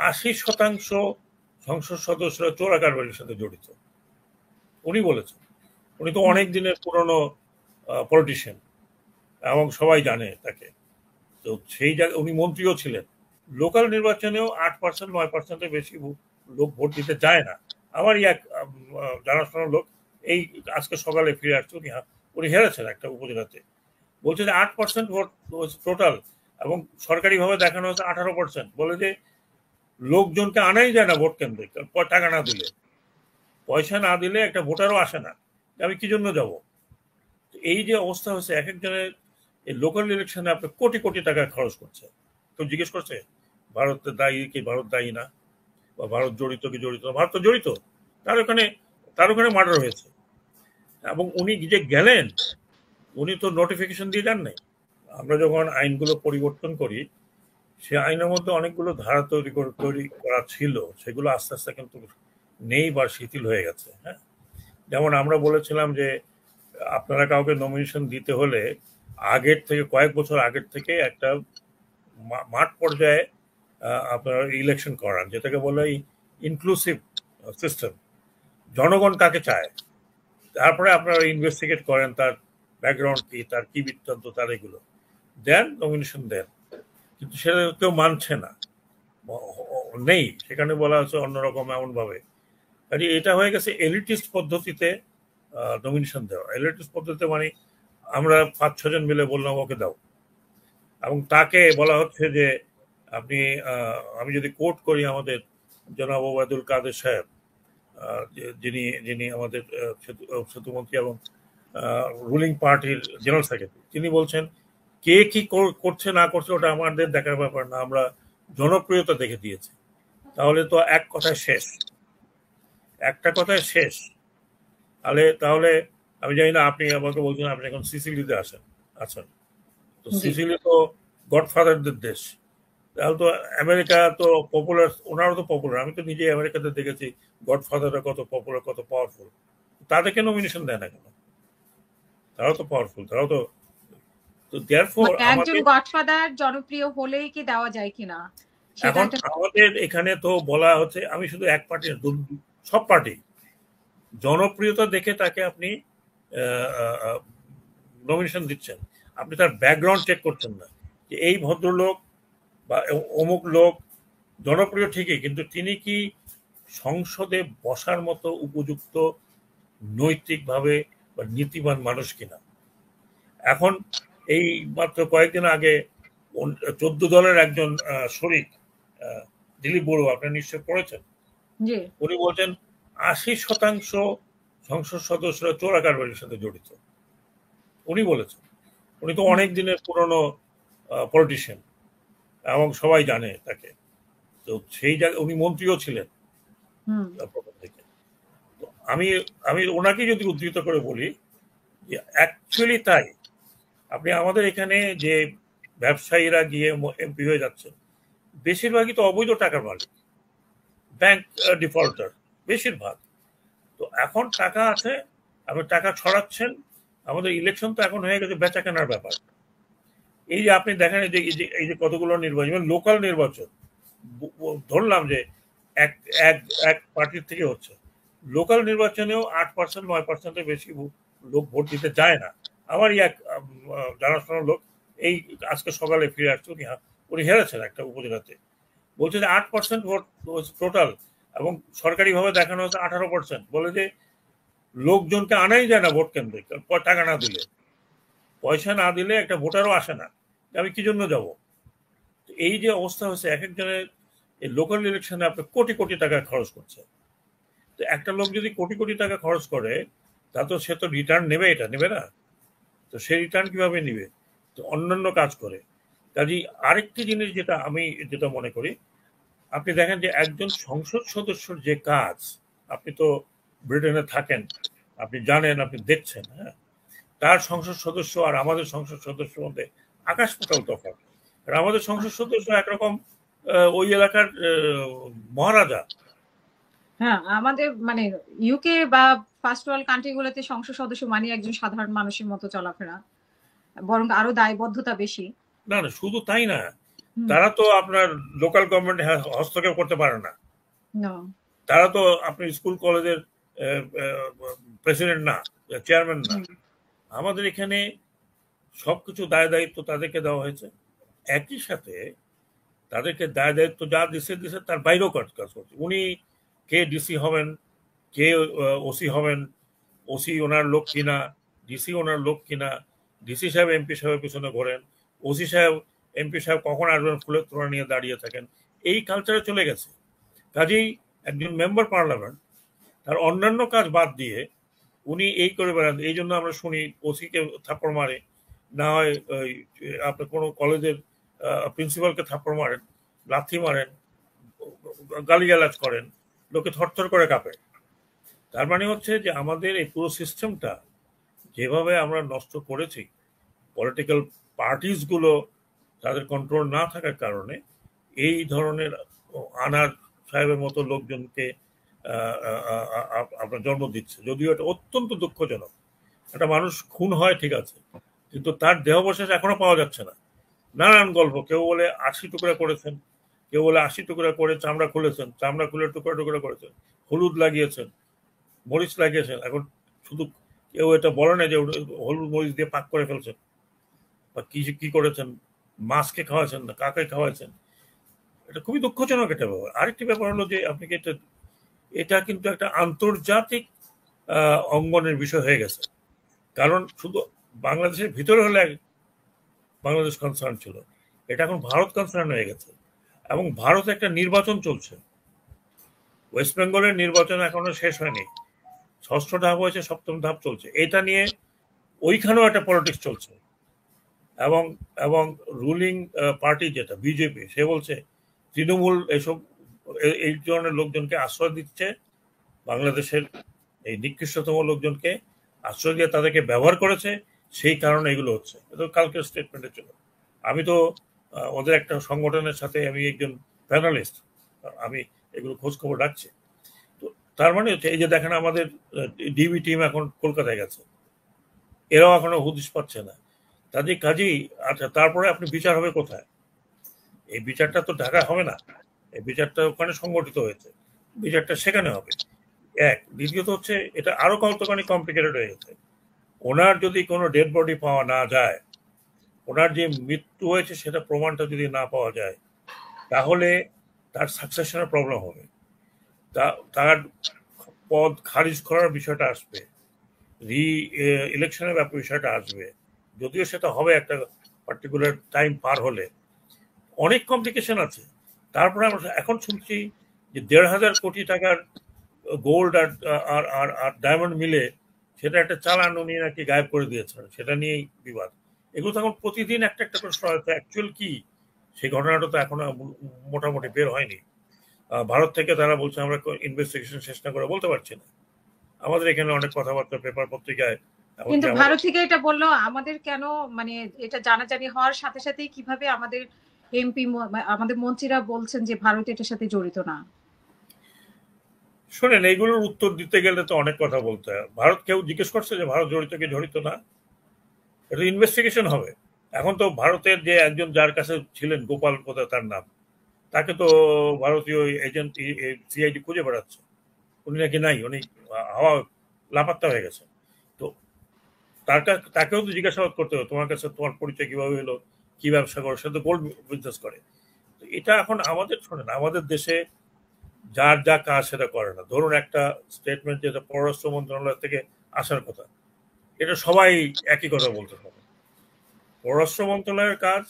80% সংসদ সদস্যরা চোরা কারবারির সাথে জড়িত। উনি বলেছেন। উনি তো অনেক দিনের পুরনো পলিটিশিয়ান এবং সবাই জানে তাকে। তো সেই জায়গায় উনি মন্ত্রীও ছিলেন। লোকাল নির্বাচনেও 8% 9%-এর বেশি লোক ভোট দিতে চায় না। আমারই এক জানাশোনার লোক এই আজকে সকালে ফিরে আসছে, উনি হেরেছেন একটা উপজেলাতে। বলছে যে 8% ভোট টোটাল, এবং সরকারিভাবে দেখানো হচ্ছে 18%। বলে যে লোকজনকে আনাই যায় না ভোট কেন্দ্রে টাকা না দিলে, পয়সা না দিলে একটা ভোটারও আসে না। আমি কি জন্য যাব? এই যে অবস্থা হচ্ছে, এক একজনের এই লোকাল ইলেকশনে আপনি কোটি কোটি টাকা খরচ করছে। কেউ জিজ্ঞেস করছে ভারত দায়ী কি ভারত দায়ী না, বা ভারত জড়িত কি জড়িত না? ভারত তো জড়িত। তার ওখানে মার্ডার হয়েছে, এবং উনি যে গেলেন, উনি তো নোটিফিকেশন দিয়ে যান নাই। আমরা যখন আইনগুলো পরিবর্তন করি, সে আইনের মধ্যে অনেকগুলো ধারা তৈরি করা ছিল, সেগুলো আস্তে আস্তে কিন্তু নেই বা শিথিল হয়ে গেছে। হ্যাঁ, যেমন আমরা বলেছিলাম যে আপনারা কাউকে নমিনেশন দিতে হলে আগের থেকে, কয়েক বছর আগের থেকে একটা মাঠ পর্যায়ে আপনারা ইলেকশন করান, যেটাকে বলে ইনক্লুসিভ সিস্টেম। জনগণ কাকে চায়, তারপরে আপনারা ইনভেস্টিগেট করেন তার ব্যাকগ্রাউন্ড কি, তার কি বৃত্তান্ত, তার এগুলো দেন, নমিনেশন দেন। কিন্তু সেটা কেউ মানছে না, নেই। সেখানে বলা হচ্ছে অন্যরকম এমন ভাবে। কাজে এটা হয়ে গেছে এলিটিস্ট পদ্ধতিতে নমিনেশন দেওয়া। এলিটিস্ট পদ্ধতিতে মানে আমরা 5-6 জন মিলে বললাম ওকে দাও, এবং তাকে বলা হচ্ছে যে আপনি, আমি যদি কোট করি আমাদের জনাব ওবায়দুল কাদের সাহেব, যিনি যিনি আমাদের সেতুমন্ত্রী এবং রুলিং পার্টির জেনারেল সেক্রেটারি, তিনি বলছেন কে কি করছে না করছে ওটা আমাদের দেখার ব্যাপার না, আমরা জনপ্রিয়তা দেখে দিয়েছি। তাহলে তো একটা কথায় শেষ। তাহলে আমি জানি না, আপনি আমাকে বলছেন আপনি এখন সিসিলিতে আছেন। তো সিসিলি তো গডফাদারদের দেশ। তাহলে তো আমেরিকা তো পপুলার, ওনারও তো পপুলার। আমি তো নিজে আমেরিকাতে দেখেছি গডফাদাররা কত পপুলার, কত পাওয়ারফুল। তাদেরকে নমিনেশন দেয় না কেন? তারাও তো পাওয়ারফুল, তারাও তো। একজন গডফাদার জনপ্রিয় হলেই কি দেওয়া যায় কিনা, এখন আমাদের এখানে তো বলা হচ্ছে, আমি শুধু এক পার্টি, সব পার্টি জনপ্রিয়তা দেখে তাকে আপনি নমিনেশন দিচ্ছেন। আপনি তার ব্যাকগ্রাউন্ড চেক করছেন না, যে এই ভদ্রলোক বা অমুক লোক জনপ্রিয় ঠিকই, কিন্তু তিনি কি সংসদে বসার মতো উপযুক্ত নৈতিকভাবে বা নীতিবান মানুষ কিনা। এখন এই মাত্র কয়েকদিন আগে 14 দলের একজন শরিক, দিলীপ বড়ুয়া, আপনি নিশ্চয় পড়েছেন, উনি বলছেন 80% সংসদ সদস্যরা চোরা কারবারির সাথে জড়িত। উনি বলেছেন। উনি তো অনেক দিনের পুরনো পলিটিশিয়ান এবং সবাই জানে তাকে। তো সেই জায়গায় উনি মন্ত্রীও ছিলেন থেকে। তো আমি ওনাকে যদি উদ্ধৃত করে বলি যে অ্যাকচুয়ালি তাই। আপনি আমাদের এখানে যে ব্যবসায়ীরা গিয়ে এমপি হয়ে যাচ্ছেন, বেশিরভাগই তো অবৈধ টাকার মালিক, ব্যাংক ডিফল্টার বেশিরভাগ। তো এখন টাকা আছে, আপনি টাকা ছড়াচ্ছেন। আমাদের ইলেকশন তো এখন হয়ে গেছে বেচা কেনার ব্যাপার। এই যে আপনি দেখেন এই যে কতগুলো নির্বাচন, লোকাল নির্বাচন ধরলাম যে এক পার্টির থেকে হচ্ছে, লোকাল নির্বাচনেও 8% 9%-এর বেশি লোক ভোট দিতে চায় না। আমারই এক জানাশোনার লোক এই আজকে সকালে ফিরে আসছে, উনি হেরেছেন একটা উপজেলাতে। বলছে যে 8% ভোট টোটাল, এবং সরকারিভাবে দেখানো হচ্ছে 18%। বলে যে লোকজনকে আনাই যায় না ভোট কেন্দ্রে টাকা না দিলে, পয়সা না দিলে একটা ভোটারও আসে না। আমি কি জন্য যাব? এই যে অবস্থা হচ্ছে, এক একজনের এই লোকাল ইলেকশনে আপনি কোটি কোটি টাকা খরচ করছে। তো একটা লোক যদি কোটি কোটি টাকা খরচ করে, তা তো সে তো রিটার্ন নেবে, এটা নেবে না। তো সে রিটার্ন কিভাবে নিবে? তো অন্যান্য কাজ করে। কাজেই আরেকটি জিনিস যেটা মনে করি, আপনি দেখেন যে একজন সংসদ সদস্যর যে কাজ, আপনি তো ব্রিটেনে থাকেন, আপনি জানেন, আপনি দেখছেন। হ্যাঁ, তার সংসদ সদস্য আর আমাদের সংসদ সদস্যের মধ্যে আকাশ পাতাল তফাৎ। আর আমাদের সংসদ সদস্য একরকম ওই এলাকার মহারাজা। হ্যাঁ, আমাদের মানে ইউকে বা ফার্স্ট ওয়ার্ল্ড কান্ট্রি গুলোতে সংসদ সদস্য মানে একজন সাধারণ মানুষের মতো চলাফেরা, বরং আরো দায়বদ্ধতা বেশি। না না, শুধু তাই না, তারা তো আপনার লোকাল গভর্নমেন্ট হস্তক্ষেপ করতে পারে না। না। তারা তো আপনি স্কুল কলেজের প্রেসিডেন্ট না, চেয়ারম্যান না। আমাদের এখানে সবকিছু দায় দায়িত্ব তাদেরকে দেওয়া হয়েছে। একই সাথে তাদেরকে দায় দায়িত্ব যা দিছে তার বাইরেও কাজ করছে। উনি কে ডিসি হবেন, কে ওসি হবেন, ওসি ওনার লোক কিনা, ডিসি ওনার লোক কিনা, ডিসি সাহেব এমপি সাহেবের পিছনে ঘোরেন, ওসি সাহেব এমপি সাহেব কখন আসবেন ফুলের তোড়া নিয়ে দাঁড়িয়ে থাকেন, এই কালচারে চলে গেছে। কাজেই একজন মেম্বার পার্লামেন্ট তার অন্যান্য কাজ বাদ দিয়ে উনি এই করে বেড়ান। এই জন্য আমরা শুনি ওসিকে থাপ্পড় মারে, না হয় আপনি কোনো কলেজের প্রিন্সিপালকে থাপ্পড় মারেন, লাথি মারেন, গালিগালাজ করেন, লোকে থরথর করে কাঁপে। তার মানে হচ্ছে যে আমাদের এই পুরো সিস্টেমটা যেভাবে আমরা নষ্ট করেছি, পলিটিক্যাল পার্টিসগুলো তাদের কন্ট্রোল না থাকার কারণে এই ধরনের আনার সাহেবের মতো লোকজনকে আপনার জন্ম দিচ্ছে। যদিও এটা অত্যন্ত দুঃখজনক। একটা মানুষ খুন হয় ঠিক আছে, কিন্তু তার দেহাবশেষ এখনো পাওয়া যাচ্ছে না। নানান গল্প, কেউ বলে 80 টুকরা করেছেন, কেউ বলে 80 টুকরা করে চামড়া খুলেছেন, চামড়া খুলে টুকরা টুকরা করেছেন, হলুদ লাগিয়েছেন, মরিচ লাগিয়েছেন। এখন শুধু কেউ এটা বলে না যে হলুদ মরিচ দিয়ে পাক করে ফেলছেন বা কি কি করেছেন, মাছকে খাওয়াচ্ছেন না কাকে খাওয়াচ্ছেন। এটা খুবই দুঃখজনক একটা ব্যাপার। আরেকটি ব্যাপার হলো যে আপনাকে এটা কিন্তু একটা আন্তর্জাতিক অঙ্গনের বিষয় হয়ে গেছে। কারণ শুধু বাংলাদেশের ভিতরে হলে বাংলাদেশ কনসার্ন ছিল, এটা এখন ভারত কনসার্ন হয়ে গেছে। এবং ভারতে একটা নির্বাচন চলছে, ওয়েস্ট বেঙ্গলের নির্বাচন এখনো শেষ হয়নি, 6ষ্ঠ ধাপ হয়েছে, 7ম ধাপ চলছে। এটা নিয়ে ওইখানেও একটা পলিটিক্স চলছে। এবং এবং রুলিং পার্টি যেটা বিজেপি, সে বলছে তৃণমূল এসব এই ধরনের লোকজনকে আশ্রয় দিচ্ছে, বাংলাদেশের এই নিকৃষ্টতম লোকজনকে আশ্রয় দিয়ে তাদেরকে ব্যবহার করেছে, সেই কারণে এগুলো হচ্ছে। এটা কালকের স্টেটমেন্টে ছিল। আমি তো ওদের একটা সংগঠনের সাথে আমি একজন প্যানালিস্ট, আমি এগুলো খোঁজ খবর রাখছি। তো তার মানে হচ্ছে এই যে দেখেন আমাদের ডিবি টিম এখন কলকাতায় গেছে, এরাও এখনো হুদিস পাচ্ছে না তাদের কাজেই। আচ্ছা, তারপরে আপনি বিচার হবে কোথায়? এই বিচারটা তো ঢাকা হবে না, এই বিচারটা ওখানে সংগঠিত হয়েছে, বিচারটা সেখানে হবে। এক, দ্বিতীয়ত হচ্ছে এটা আরো কতখানি কমপ্লিকেটেড হয়ে গেছে। ওনার যদি কোনো ডেড বডি পাওয়া না যায়, ওনার যে মৃত্যু হয়েছে সেটা প্রমাণটা যদি না পাওয়া যায়, তাহলে তার সাকসেশনের প্রবলেম হবে, তার পদ খারিজ করার বিষয়টা আসবে, রি ইলেকশনের ব্যাপার বিষয়টা আসবে। যদিও সেটা হবে একটা পার্টিকুলার টাইম পার হলে, অনেক কমপ্লিকেশন আছে। তারপরে আমরা এখন শুনছি যে 1,500 কোটি টাকার গোল্ড আর ডায়মন্ড মিলে সেটা একটা চালান উনি নাকি গায়েব করে দিয়েছেন, সেটা নিয়েই বিবাদ। এগুলো তখন প্রতিদিন একটা একটা করে শোনা যাচ্ছে। অ্যাকচুয়াল কি সেই ঘটনাটা তো এখনো মোটামুটি বের হয়নি। ভারত থেকে তারা বলছে আমরা ইনভেস্টিগেশন শেষ না করে বলতে পারছি না। আমাদের এখানে অনেক কথাবার্তা পেপার পত্রিকায়, কিন্তু ভারত থেকে এটা বললো, আমাদের কেন মানে এটা জানাজানি হওয়ার সাথে সাথেই কিভাবে আমাদের এমপি আমাদের মন্ত্রীরা বলছেন যে ভারত এটার সাথে জড়িত না? শোনেন, এইগুলোর উত্তর দিতে গেলে তো অনেক কথা বলতে হয়। ভারত কেউ জিজ্ঞেস করছে যে ভারত জড়িত কি জড়িত না? এটা ইনভেস্টিগেশন হবে। এখন তো ভারতের যে একজন যার কাছে ছিলেন, গোপাল কোথায় তার নাম, তাকে তো ভারতীয় এজেন্ট সিআইডি খুঁজে বেড়াচ্ছে। উনি নাকি নাই, উনি হাওয়া লাপাত্তা হয়ে গেছে। তো তাকেও তো জিজ্ঞাসাবাদ করতে হবে, তোমার কাছে তোমার পরিচয় কিভাবে হলো, কি ব্যবসা করো, সে তো গোল্ড বিজনেস করে। তো এটা এখন আমাদের, শোনেন, আমাদের দেশে যার যা কাজ সেটা করে না। ধরুন একটা স্টেটমেন্ট যেটা পররাষ্ট্র মন্ত্রণালয় থেকে আসার কথা, এটা সবাই একই কথা বলতে হবে। পররাষ্ট্র মন্ত্রণালয়ের কাজ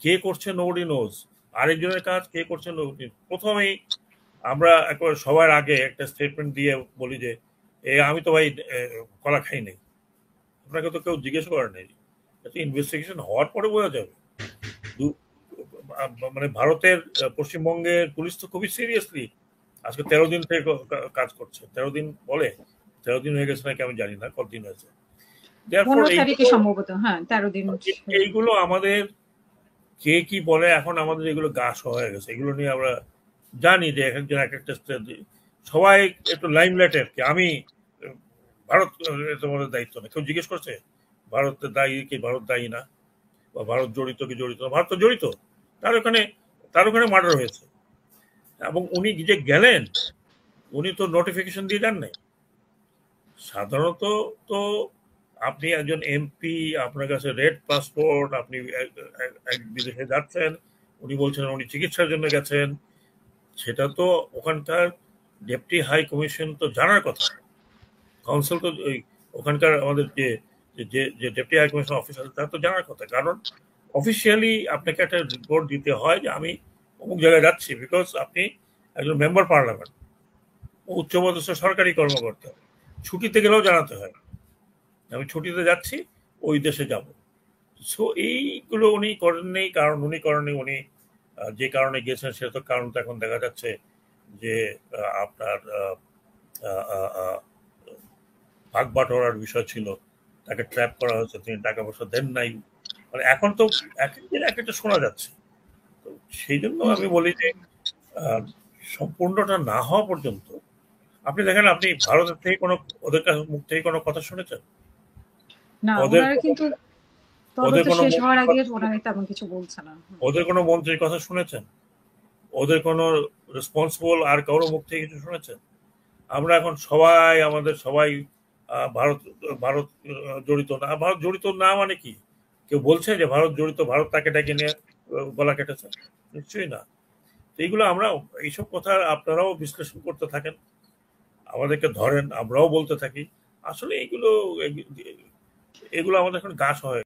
কে করছে নোবডি নোজ, আরেকজনের কাজ কে করছে নোবডি। প্রথমেই আমরা একবার সবার আগে একটা স্টেটমেন্ট দিয়ে বলি যে আমি তো ভাই কলা খাই নাই, আপনাকে তো কেউ জিজ্ঞেস করে নেই। ইনভেস্টিগেশন হওয়ার পরে বোঝা যাবে। মানে ভারতের পশ্চিমবঙ্গের পুলিশ তো খুবই সিরিয়াসলি আজকে 13 দিন থেকে কাজ করছে। 13 দিন বলে, 13 দিন হয়ে গেছে নাকি আমি জানি না কতদিন হয়েছে। সম্ভবত হ্যাঁ 13 দিন। এইগুলো আমাদের কে কি বলে, এখন আমাদের এগুলো গা হয়ে গেছে। এগুলো নিয়ে আমরা জানি যে এক একজন এক একটা সবাই একটু লাইমলাইটের কি আমি ভারত তোমাদের দায়িত্ব না। কেউ জিজ্ঞেস করছে ভারতের দায়ী কি ভারত দায়ী না, বা ভারত জড়িত কি জড়িত না? ভারত তো জড়িত, তার ওখানে তার ওখানে মার্ডার হয়েছে, এবং উনি যে গেলেন উনি তো নোটিফিকেশন দিয়ে যান নাই। সাধারণত তো আপনি একজন এমপি, আপনার কাছে রেড পাসপোর্ট, আপনি এক বিদেশে যাচ্ছেন, উনি বলছেন উনি চিকিৎসার জন্য গেছেন, সেটা তো ওখানকার ডেপুটি হাই কমিশন তো জানার কথা। কাউন্সিল তো ওই ওখানকার আমাদের যে যে যে ডেপুটি হাই কমিশন অফিসার তার তো জানার কথা, কারণ অফিসিয়ালি আপনাকে একটা রিপোর্ট দিতে হয় যে আমি অমুক জায়গায় যাচ্ছি, বিকজ আপনি একজন মেম্বার পার্লামেন্ট, উচ্চপদস্থ সরকারি কর্মকর্তা, ছুটিতে গেলেও জানাতে হয় আমি ছুটিতে যাচ্ছি, ওই দেশে যাব। সো এইগুলো উনি করেননি, কারণ উনি করেননি, উনি যে কারণে গেছেন সেটা তো কারণ তো এখন দেখা যাচ্ছে যে আপনার ভাগ বাটোয়ারার বিষয় ছিল, তাকে ট্র্যাপ করা হয়েছে, তিনি টাকা পয়সা দেন নাই, মানে এখন তো এক একদিন এক একটা শোনা যাচ্ছে। তো সেই জন্য আমি বলি যে আহ, সম্পূর্ণটা না হওয়া পর্যন্ত আপনি দেখেন, আপনি ভারতের থেকে কোনো ওদের মুখ থেকে কোনো কথা শুনেছেন? না, ওদের ওনারা কিন্তু ওদের তদন্ত কোনো শেষ হওয়ার আগে মন্ত্রীর ওনারা তেমন কিছু বলছে না। ওদের কোনো মন্ত্রীর কথা শুনেছেন? ওদের কোনো রেসপন্সিবল আর কারোর মুখ থেকে কিছু শুনেছেন? আমরা এখন সবাই আমাদের সবাই ভারত ভারত জড়িত না। ভারত জড়িত না মানে কি? কেউ বলছে যে ভারত জড়িত, ভারত তাকে ডেকে নিয়ে গলা কেটেছে? নিশ্চয়ই না। তো এইগুলো আমরা, এইসব কথা আপনারাও বিশ্লেষণ করতে থাকেন, আমাদেরকে ধরেন, আমরাও বলতে থাকি। আসলে এগুলো এগুলো আমাদের এখন গা সহে